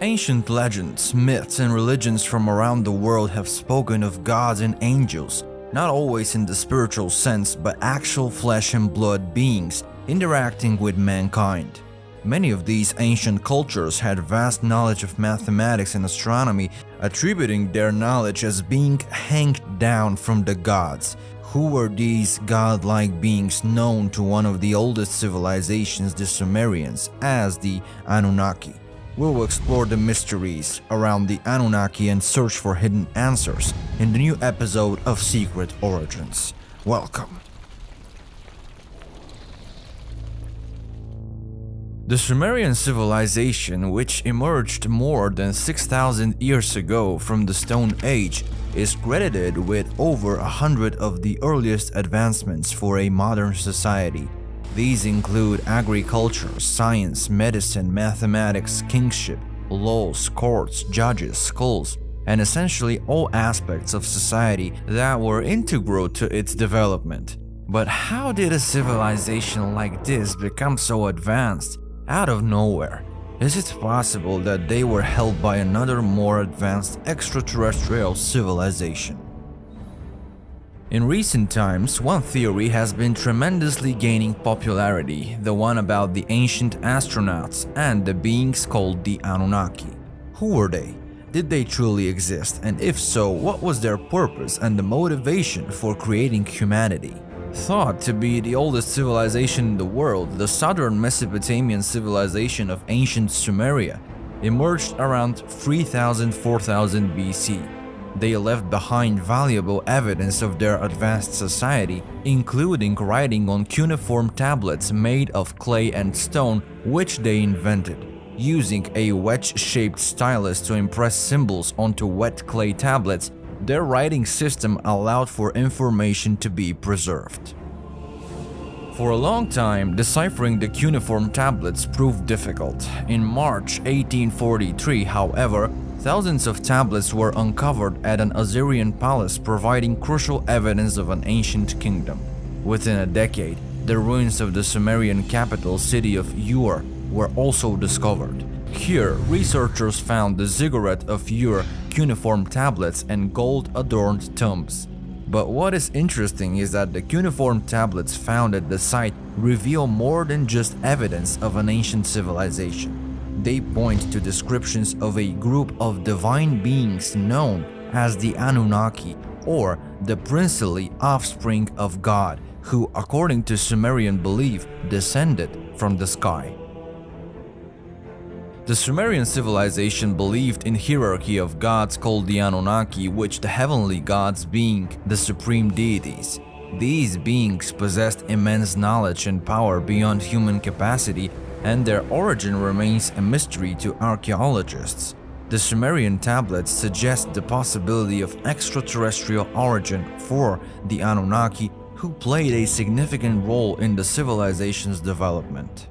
Ancient legends, myths, and religions from around the world have spoken of gods and angels, not always in the spiritual sense, but actual flesh and blood beings interacting with mankind. Many of these ancient cultures had vast knowledge of mathematics and astronomy, attributing their knowledge as being handed down from the gods. Who were these godlike beings known to one of the oldest civilizations, the Sumerians, as the Anunnaki? We will explore the mysteries around the Anunnaki and search for hidden answers in the new episode of Secret Origins. Welcome. The Sumerian civilization, which emerged more than 6,000 years ago from the Stone Age, is credited with over 100 of the earliest advancements for a modern society. These include agriculture, science, medicine, mathematics, kingship, laws, courts, judges, schools, and essentially all aspects of society that were integral to its development. But how did a civilization like this become so advanced out of nowhere? Is it possible that they were helped by another more advanced extraterrestrial civilization? In recent times, one theory has been tremendously gaining popularity, the one about the ancient astronauts and the beings called the Anunnaki. Who were they? Did they truly exist? And if so, what was their purpose and the motivation for creating humanity? Thought to be the oldest civilization in the world, the southern Mesopotamian civilization of ancient Sumeria emerged around 3000–4000 BC. They left behind valuable evidence of their advanced society, including writing on cuneiform tablets made of clay and stone, which they invented. Using a wedge-shaped stylus to impress symbols onto wet clay tablets, their writing system allowed for information to be preserved. For a long time, deciphering the cuneiform tablets proved difficult. In March 1843, however, thousands of tablets were uncovered at an Assyrian palace, providing crucial evidence of an ancient kingdom. Within a decade, the ruins of the Sumerian capital city of Ur were also discovered. Here, researchers found the ziggurat of Ur, cuneiform tablets, and gold-adorned tombs. But what is interesting is that the cuneiform tablets found at the site reveal more than just evidence of an ancient civilization. They point to descriptions of a group of divine beings known as the Anunnaki, or the princely offspring of God, who, according to Sumerian belief, descended from the sky. The Sumerian civilization believed in hierarchy of gods called the Anunnaki, which the heavenly gods being the supreme deities. These beings possessed immense knowledge and power beyond human capacity, and their origin remains a mystery to archaeologists. The Sumerian tablets suggest the possibility of extraterrestrial origin for the Anunnaki, who played a significant role in the civilization's development.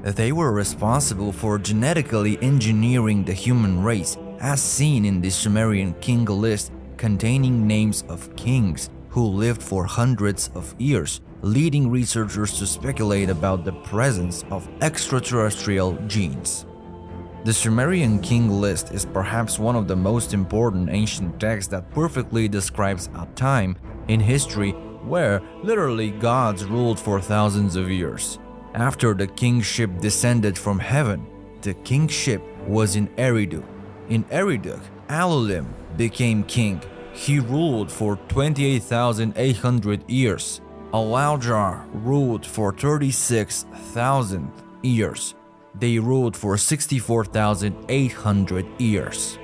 They were responsible for genetically engineering the human race, as seen in the Sumerian king list containing names of kings who lived for hundreds of years, leading researchers to speculate about the presence of extraterrestrial genes. The Sumerian king list is perhaps one of the most important ancient texts that perfectly describes a time in history where literally gods ruled for thousands of years. After the kingship descended from heaven, the kingship was in Eridu. In Eridu, Alulim became king. He ruled for 28,800 years. Alaujar ruled for 36,000 years. They ruled for 64,800 years.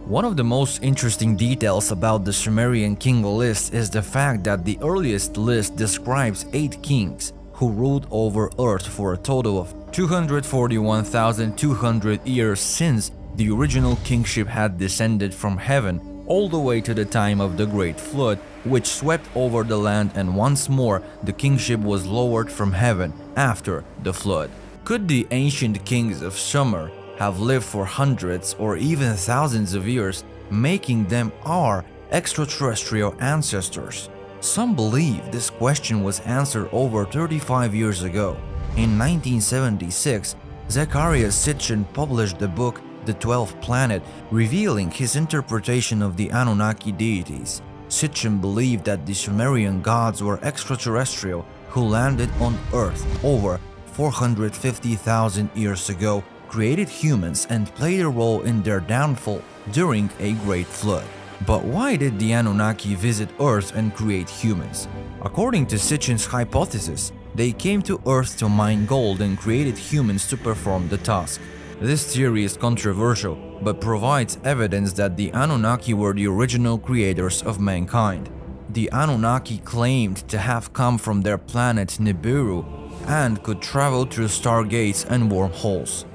One of the most interesting details about the Sumerian king list is the fact that the earliest list describes 8 kings who ruled over Earth for a total of 241,200 years since the original kingship had descended from heaven, all the way to the time of the Great Flood, which swept over the land, and once more the kingship was lowered from heaven after the flood. Could the ancient kings of Sumer have lived for hundreds or even thousands of years, making them our extraterrestrial ancestors? Some believe this question was answered over 35 years ago. In 1976, Zecharia Sitchin published the book The 12th Planet, revealing his interpretation of the Anunnaki deities. Sitchin believed that the Sumerian gods were extraterrestrial who landed on Earth over 450,000 years ago, created humans, and played a role in their downfall during a great flood. But why did the Anunnaki visit Earth and create humans? According to Sitchin's hypothesis, they came to Earth to mine gold and created humans to perform the task. This theory is controversial, but provides evidence that the Anunnaki were the original creators of mankind. The Anunnaki claimed to have come from their planet Nibiru and could travel through stargates and wormholes.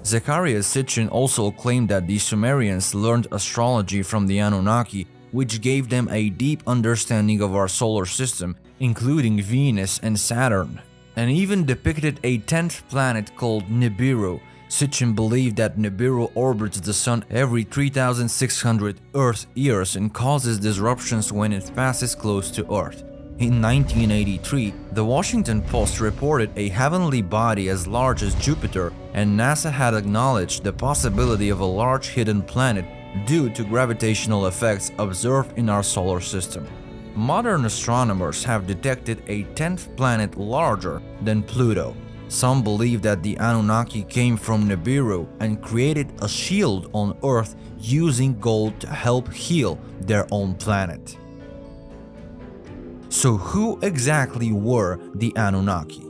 Zecharia Sitchin also claimed that the Sumerians learned astrology from the Anunnaki, which gave them a deep understanding of our solar system, including Venus and Saturn, and even depicted a 10th planet called Nibiru. Sitchin believed that Nibiru orbits the Sun every 3,600 Earth years and causes disruptions when it passes close to Earth. In 1983, the Washington Post reported a heavenly body as large as Jupiter, and NASA had acknowledged the possibility of a large hidden planet due to gravitational effects observed in our solar system. Modern astronomers have detected a 10th planet larger than Pluto. Some believe that the Anunnaki came from Nibiru and created a shield on Earth using gold to help heal their own planet. So who exactly were the Anunnaki?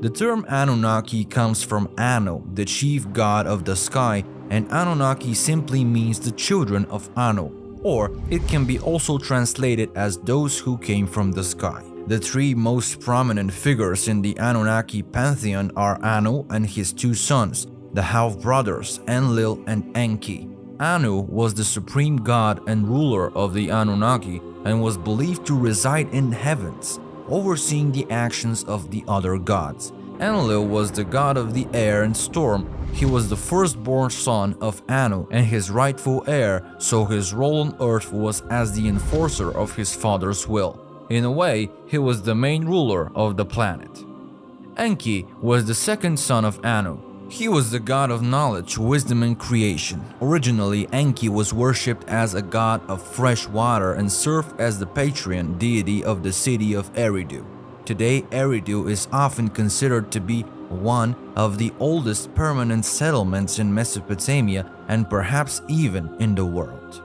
The term Anunnaki comes from Anu, the chief god of the sky, and Anunnaki simply means the children of Anu, or it can be also translated as those who came from the sky. The three most prominent figures in the Anunnaki pantheon are Anu and his two sons, the half-brothers Enlil and Enki. Anu was the supreme god and ruler of the Anunnaki and was believed to reside in heavens, overseeing the actions of the other gods. Enlil was the god of the air and storm. He was the firstborn son of Anu and his rightful heir, so his role on Earth was as the enforcer of his father's will. In a way, he was the main ruler of the planet. Enki was the second son of Anu. He was the god of knowledge, wisdom, and creation. Originally, Enki was worshipped as a god of fresh water and served as the patron deity of the city of Eridu. Today, Eridu is often considered to be one of the oldest permanent settlements in Mesopotamia and perhaps even in the world.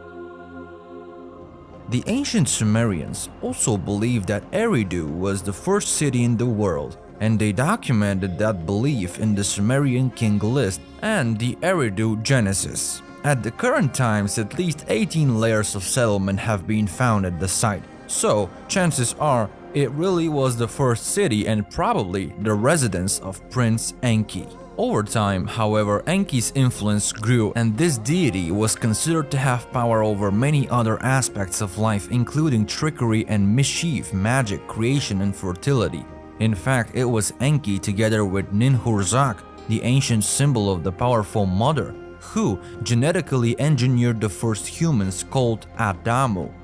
The ancient Sumerians also believed that Eridu was the first city in the world, and they documented that belief in the Sumerian king list and the Eridu Genesis. At the current times, at least 18 layers of settlement have been found at the site, so chances are it really was the first city and probably the residence of Prince Enki. Over time, however, Enki's influence grew, and this deity was considered to have power over many other aspects of life, including trickery and mischief, magic, creation, and fertility. In fact, it was Enki together with Ninhursag, the ancient symbol of the powerful mother, who genetically engineered the first humans called Adamu.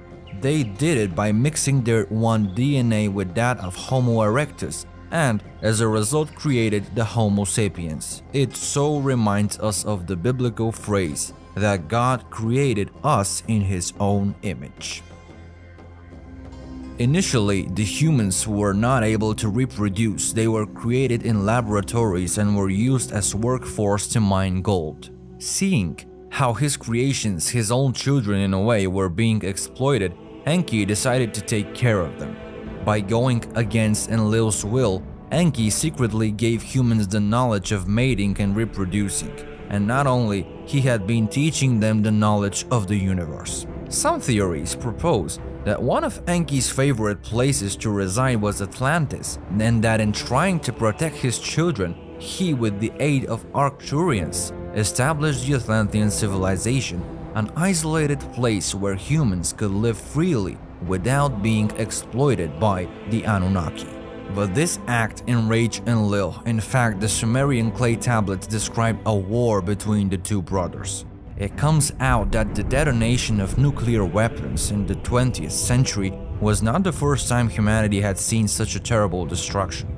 They did it by mixing their one DNA with that of Homo erectus, and as a result created the Homo sapiens. It so reminds us of the biblical phrase that God created us in His own image. Initially, the humans were not able to reproduce. They were created in laboratories and were used as workforce to mine gold. Seeing how his creations, his own children in a way, were being exploited, Enki decided to take care of them. By going against Enlil's will, Enki secretly gave humans the knowledge of mating and reproducing, and not only, he had been teaching them the knowledge of the universe. Some theories propose that one of Enki's favorite places to reside was Atlantis, and that in trying to protect his children, he, with the aid of Arcturians, established the Atlantean civilization, an isolated place where humans could live freely without being exploited by the Anunnaki. But this act enraged Enlil. In fact, the Sumerian clay tablets describe a war between the two brothers. It comes out that the detonation of nuclear weapons in the 20th century was not the first time humanity had seen such a terrible destruction.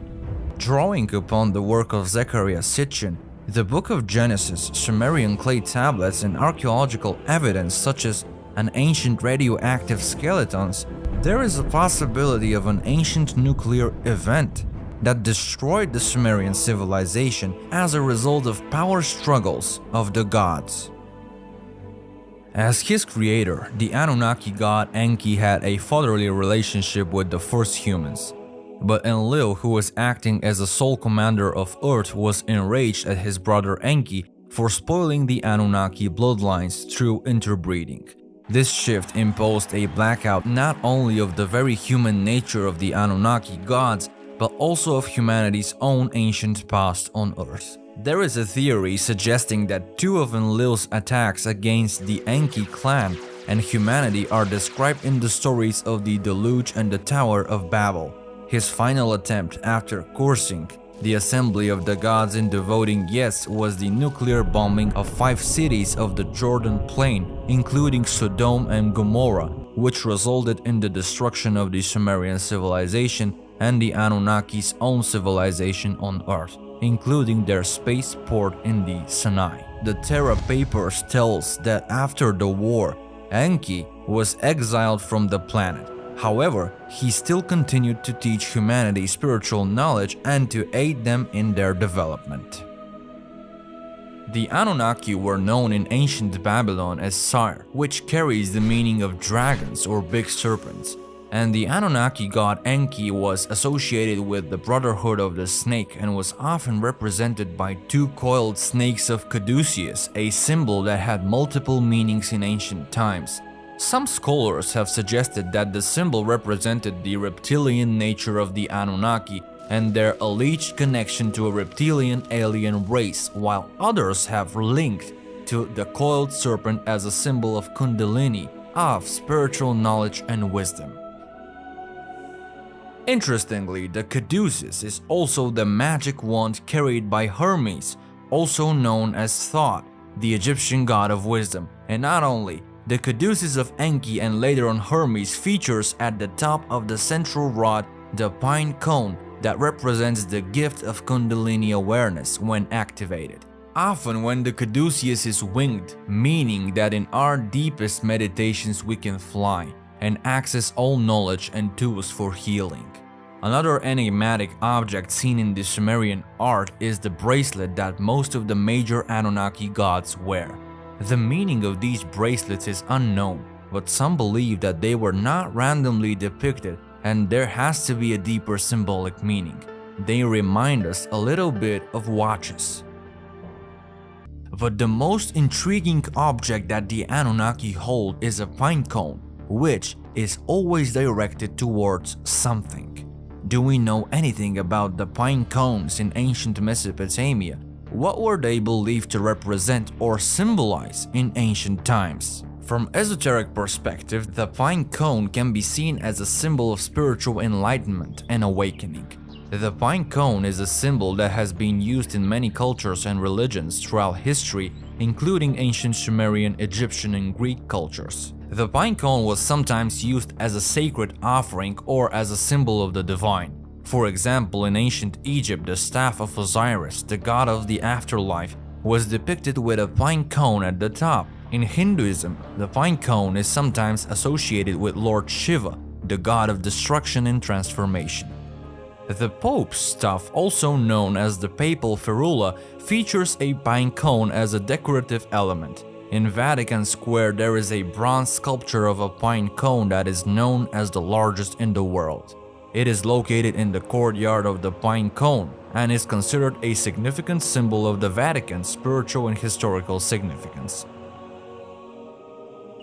Drawing upon the work of Zecharia Sitchin, the Book of Genesis, Sumerian clay tablets, and archaeological evidence such as an ancient radioactive skeletons, there is a possibility of an ancient nuclear event that destroyed the Sumerian civilization as a result of power struggles of the gods. As his creator, the Anunnaki god Enki had a fatherly relationship with the first humans. But Enlil, who was acting as the sole commander of Earth, was enraged at his brother Enki for spoiling the Anunnaki bloodlines through interbreeding. This shift imposed a blackout not only of the very human nature of the Anunnaki gods, but also of humanity's own ancient past on Earth. There is a theory suggesting that two of Enlil's attacks against the Enki clan and humanity are described in the stories of the Deluge and the Tower of Babel. His final attempt after cursing the assembly of the gods into voting yes was the nuclear bombing of 5 cities of the Jordan Plain, including Sodom and Gomorrah, which resulted in the destruction of the Sumerian civilization and the Anunnaki's own civilization on Earth, including their spaceport in the Sinai. The Terra Papers tells that after the war, Enki was exiled from the planet. However, he still continued to teach humanity spiritual knowledge and to aid them in their development. The Anunnaki were known in ancient Babylon as Sire, which carries the meaning of dragons or big serpents, and the Anunnaki god Enki was associated with the Brotherhood of the Snake and was often represented by 2 coiled snakes of Caduceus, a symbol that had multiple meanings in ancient times. Some scholars have suggested that the symbol represented the reptilian nature of the Anunnaki and their alleged connection to a reptilian alien race, while others have linked to the coiled serpent as a symbol of Kundalini, of spiritual knowledge and wisdom. Interestingly, the caduceus is also the magic wand carried by Hermes, also known as Thoth, the Egyptian god of wisdom. And not only, the caduceus of Enki and later on Hermes features at the top of the central rod the pine cone that represents the gift of Kundalini awareness when activated. Often when the caduceus is winged, meaning that in our deepest meditations we can fly and access all knowledge and tools for healing. Another enigmatic object seen in the Sumerian art is the bracelet that most of the major Anunnaki gods wear. The meaning of these bracelets is unknown, but some believe that they were not randomly depicted and there has to be a deeper symbolic meaning. They remind us a little bit of watches. But the most intriguing object that the Anunnaki hold is a pine cone, which is always directed towards something. Do we know anything about the pine cones in ancient Mesopotamia? What were they believed to represent or symbolize in ancient times? From esoteric perspective, the pine cone can be seen as a symbol of spiritual enlightenment and awakening. The pine cone is a symbol that has been used in many cultures and religions throughout history, including ancient Sumerian, Egyptian, and Greek cultures. The pine cone was sometimes used as a sacred offering or as a symbol of the divine. For example, in ancient Egypt, the staff of Osiris, the god of the afterlife, was depicted with a pine cone at the top. In Hinduism, the pine cone is sometimes associated with Lord Shiva, the god of destruction and transformation. The Pope's staff, also known as the papal ferula, features a pine cone as a decorative element. In Vatican Square, there is a bronze sculpture of a pine cone that is known as the largest in the world. It is located in the courtyard of the pine cone and is considered a significant symbol of the Vatican's spiritual and historical significance.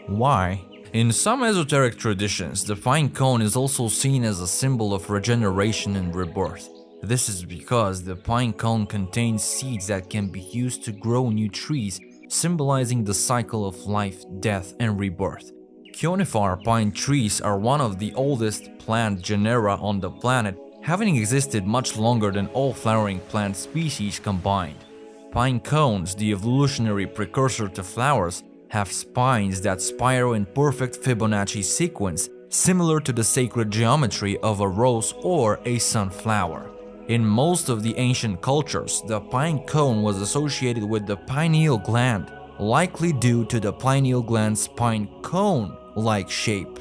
Why? In some esoteric traditions, the pine cone is also seen as a symbol of regeneration and rebirth. This is because the pine cone contains seeds that can be used to grow new trees, symbolizing the cycle of life, death, and rebirth. Conifer pine trees are one of the oldest plant genera on the planet, having existed much longer than all flowering plant species combined. Pine cones, the evolutionary precursor to flowers, have spines that spiral in perfect Fibonacci sequence, similar to the sacred geometry of a rose or a sunflower. In most of the ancient cultures, the pine cone was associated with the pineal gland, likely due to the pineal gland's pine cone-like shape.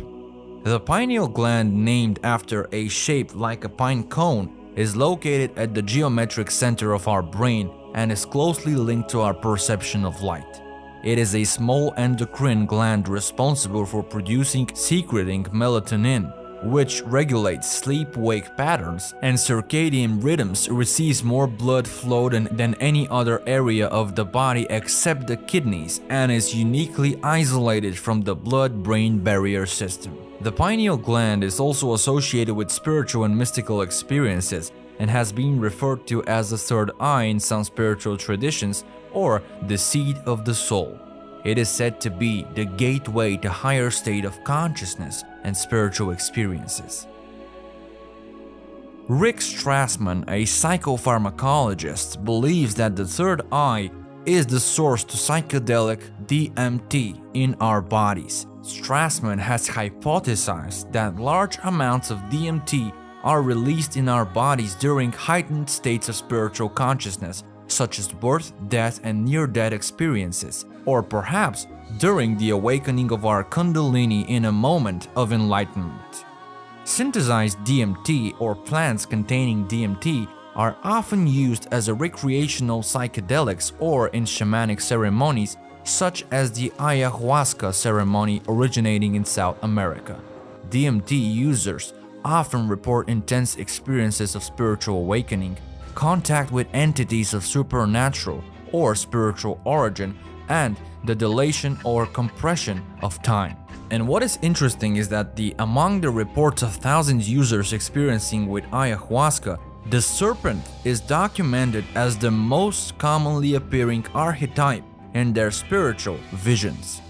The pineal gland, named after a shape like a pine cone, is located at the geometric center of our brain and is closely linked to our perception of light. It is a small endocrine gland responsible for secreting melatonin, which regulates sleep-wake patterns, and circadian rhythms, receives more blood flow than any other area of the body except the kidneys, and is uniquely isolated from the blood-brain barrier system. The pineal gland is also associated with spiritual and mystical experiences and has been referred to as the third eye in some spiritual traditions, or the seat of the soul. It is said to be the gateway to higher state of consciousness and spiritual experiences. Rick Strassman, a psychopharmacologist, believes that the third eye is the source to psychedelic DMT in our bodies. Strassman has hypothesized that large amounts of DMT are released in our bodies during heightened states of spiritual consciousness, such as birth, death, and near-death experiences, or perhaps during the awakening of our Kundalini in a moment of enlightenment. Synthesized DMT or plants containing DMT are often used as a recreational psychedelics or in shamanic ceremonies such as the ayahuasca ceremony originating in South America. DMT users often report intense experiences of spiritual awakening, contact with entities of supernatural or spiritual origin, and the dilation or compression of time. And what is interesting is that among the reports of thousands of users experiencing with ayahuasca, the serpent is documented as the most commonly appearing archetype in their spiritual visions.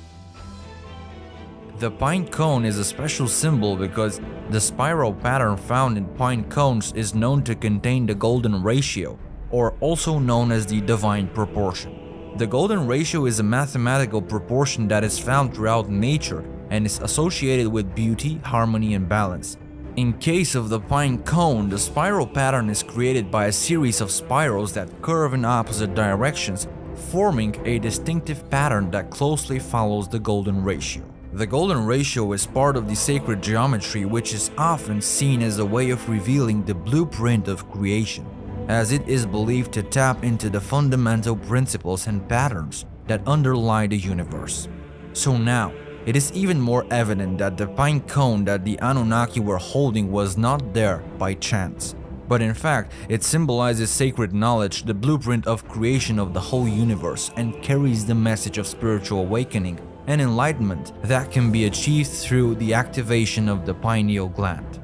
The pine cone is a special symbol because the spiral pattern found in pine cones is known to contain the golden ratio, or also known as the divine proportion. The golden ratio is a mathematical proportion that is found throughout nature and is associated with beauty, harmony, and balance. In case of the pine cone, the spiral pattern is created by a series of spirals that curve in opposite directions, forming a distinctive pattern that closely follows the golden ratio. The golden ratio is part of the sacred geometry, which is often seen as a way of revealing the blueprint of creation, as it is believed to tap into the fundamental principles and patterns that underlie the universe. So now, it is even more evident that the pine cone that the Anunnaki were holding was not there by chance, but in fact, it symbolizes sacred knowledge, the blueprint of creation of the whole universe, and carries the message of spiritual awakening and enlightenment that can be achieved through the activation of the pineal gland.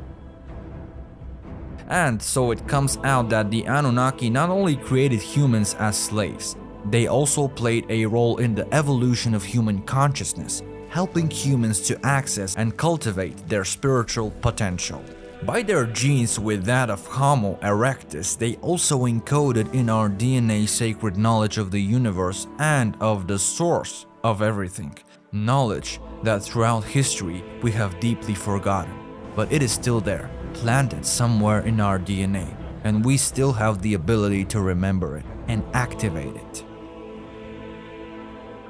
And so it comes out that the Anunnaki not only created humans as slaves, they also played a role in the evolution of human consciousness, helping humans to access and cultivate their spiritual potential. By their genes with that of Homo erectus, they also encoded in our DNA sacred knowledge of the universe and of the source of everything, knowledge that throughout history we have deeply forgotten, but it is still there, planted somewhere in our DNA, and we still have the ability to remember it and activate it.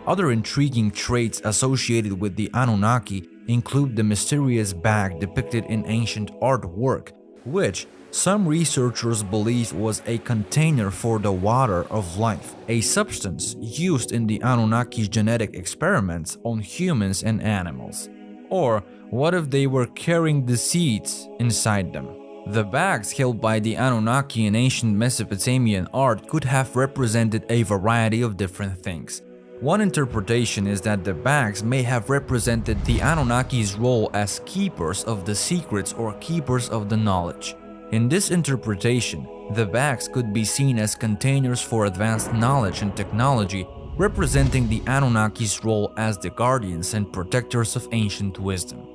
Other intriguing traits associated with the Anunnaki include the mysterious bag depicted in ancient artwork, which some researchers believe was a container for the water of life, a substance used in the Anunnaki's genetic experiments on humans and animals. Or what if they were carrying the seeds inside them? The bags held by the Anunnaki in ancient Mesopotamian art could have represented a variety of different things. One interpretation is that the bags may have represented the Anunnaki's role as keepers of the secrets or keepers of the knowledge. In this interpretation, the bags could be seen as containers for advanced knowledge and technology, representing the Anunnaki's role as the guardians and protectors of ancient wisdom.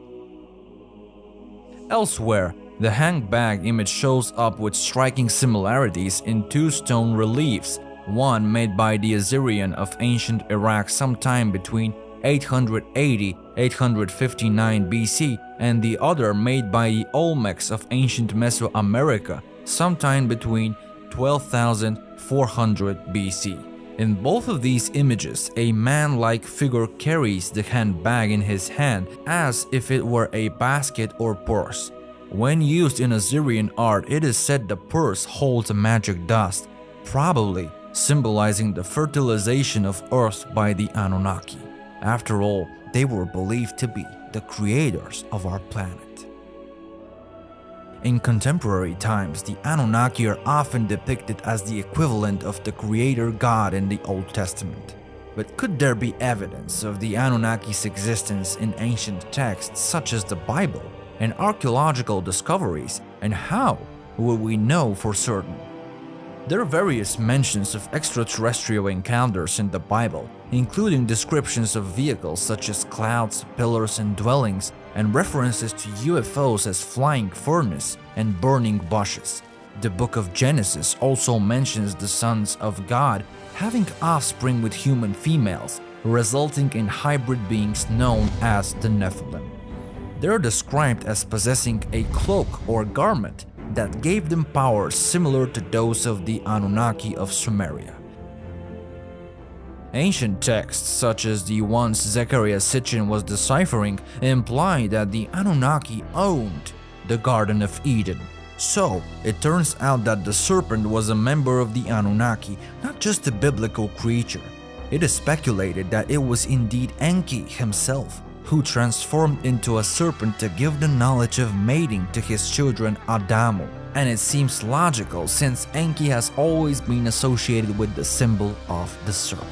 Elsewhere, the hanged bag image shows up with striking similarities in two stone reliefs, one made by the Assyrian of ancient Iraq sometime between 880–859 BC, and the other made by the Olmecs of ancient Mesoamerica sometime between 12,400 BC. In both of these images, a man-like figure carries the handbag in his hand as if it were a basket or purse. When used in Assyrian art, it is said the purse holds a magic dust, probably symbolizing the fertilization of Earth by the Anunnaki. After all, they were believed to be the creators of our planet. In contemporary times, the Anunnaki are often depicted as the equivalent of the creator god in the Old Testament. But could there be evidence of the Anunnaki's existence in ancient texts such as the Bible and archaeological discoveries, and how will we know for certain? There are various mentions of extraterrestrial encounters in the Bible, including descriptions of vehicles such as clouds, pillars, and dwellings, and references to UFOs as flying furnace and burning bushes. The book of Genesis also mentions the sons of God having offspring with human females, resulting in hybrid beings known as the Nephilim. They are described as possessing a cloak or garment that gave them powers similar to those of the Anunnaki of Sumeria. Ancient texts, such as the ones Zecharia Sitchin was deciphering, imply that the Anunnaki owned the Garden of Eden. So, it turns out that the serpent was a member of the Anunnaki, not just a biblical creature. It is speculated that it was indeed Enki himself, who transformed into a serpent to give the knowledge of mating to his children Adamu. And it seems logical since Enki has always been associated with the symbol of the serpent.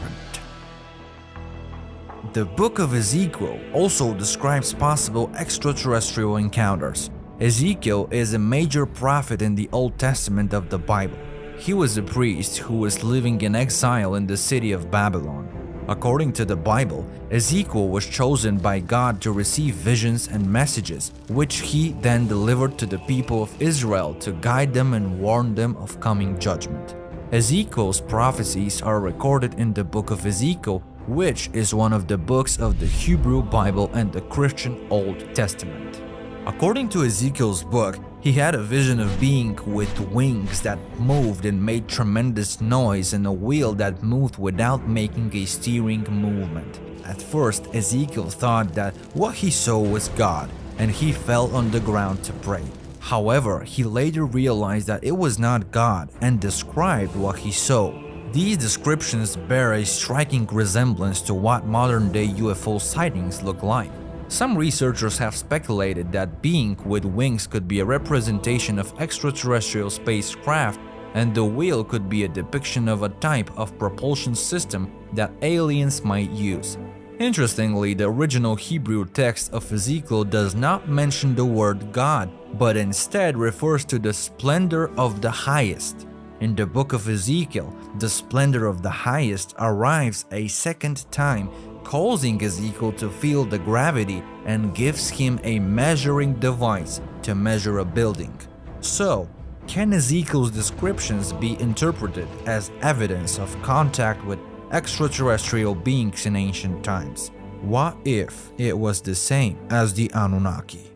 The book of Ezekiel also describes possible extraterrestrial encounters. Ezekiel is a major prophet in the Old Testament of the Bible. He was a priest who was living in exile in the city of Babylon. According to the Bible, Ezekiel was chosen by God to receive visions and messages, which he then delivered to the people of Israel to guide them and warn them of coming judgment. Ezekiel's prophecies are recorded in the book of Ezekiel, which is one of the books of the Hebrew Bible and the Christian Old Testament. According to Ezekiel's book, he had a vision of being with wings that moved and made tremendous noise and a wheel that moved without making a steering movement. At first, Ezekiel thought that what he saw was God, and he fell on the ground to pray. However, he later realized that it was not God and described what he saw. These descriptions bear a striking resemblance to what modern-day UFO sightings look like. Some researchers have speculated that being with wings could be a representation of extraterrestrial spacecraft, and the wheel could be a depiction of a type of propulsion system that aliens might use. Interestingly, the original Hebrew text of Ezekiel does not mention the word God, but instead refers to the splendor of the highest. In the book of Ezekiel, the splendor of the highest arrives a second time, causing Ezekiel to feel the gravity and gives him a measuring device to measure a building. So, can Ezekiel's descriptions be interpreted as evidence of contact with extraterrestrial beings in ancient times? What if it was the same as the Anunnaki?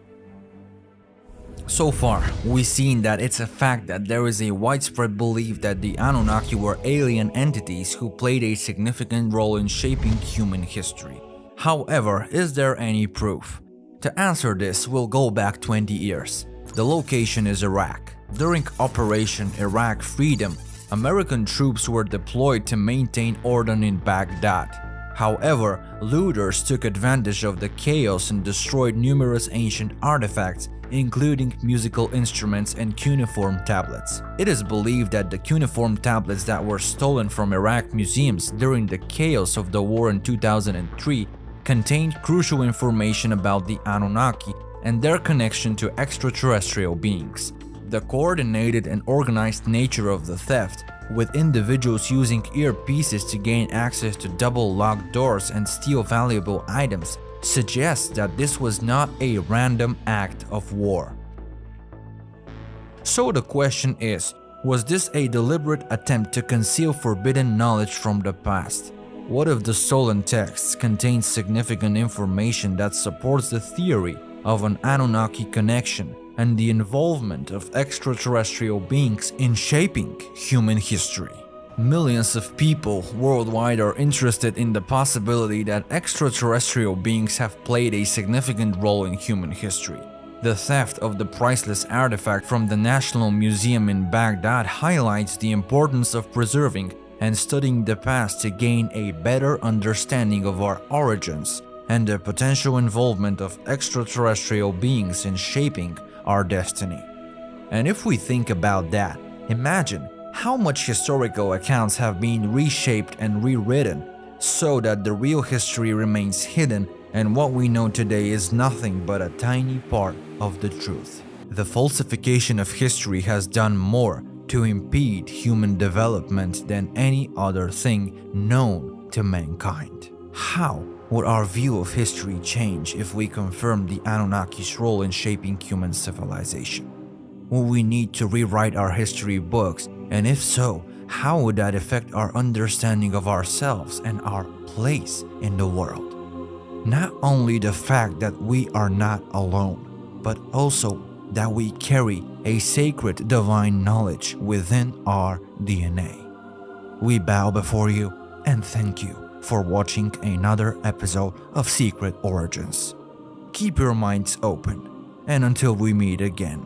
So far, we've seen that it's a fact that there is a widespread belief that the Anunnaki were alien entities who played a significant role in shaping human history. However, is there any proof? To answer this, we'll go back 20 years. The location is Iraq. During Operation Iraq Freedom, American troops were deployed to maintain order in Baghdad. However, looters took advantage of the chaos and destroyed numerous ancient artifacts, including musical instruments and cuneiform tablets. It is believed that the cuneiform tablets that were stolen from Iraq museums during the chaos of the war in 2003 contained crucial information about the Anunnaki and their connection to extraterrestrial beings. The coordinated and organized nature of the theft, with individuals using earpieces to gain access to double-locked doors and steal valuable items, suggests that this was not a random act of war. So the question is, was this a deliberate attempt to conceal forbidden knowledge from the past? What if the stolen texts contain significant information that supports the theory of an Anunnaki connection, and the involvement of extraterrestrial beings in shaping human history. Millions of people worldwide are interested in the possibility that extraterrestrial beings have played a significant role in human history. The theft of the priceless artifact from the National Museum in Baghdad highlights the importance of preserving and studying the past to gain a better understanding of our origins and the potential involvement of extraterrestrial beings in shaping our destiny. And if we think about that, imagine how much historical accounts have been reshaped and rewritten so that the real history remains hidden and what we know today is nothing but a tiny part of the truth. The falsification of history has done more to impede human development than any other thing known to mankind. How would our view of history change if we confirm the Anunnaki's role in shaping human civilization? Will we need to rewrite our history books, and if so, how would that affect our understanding of ourselves and our place in the world? Not only the fact that we are not alone, but also that we carry a sacred divine knowledge within our DNA. We bow before you and thank you for watching another episode of Secret Origins. Keep your minds open, and until we meet again,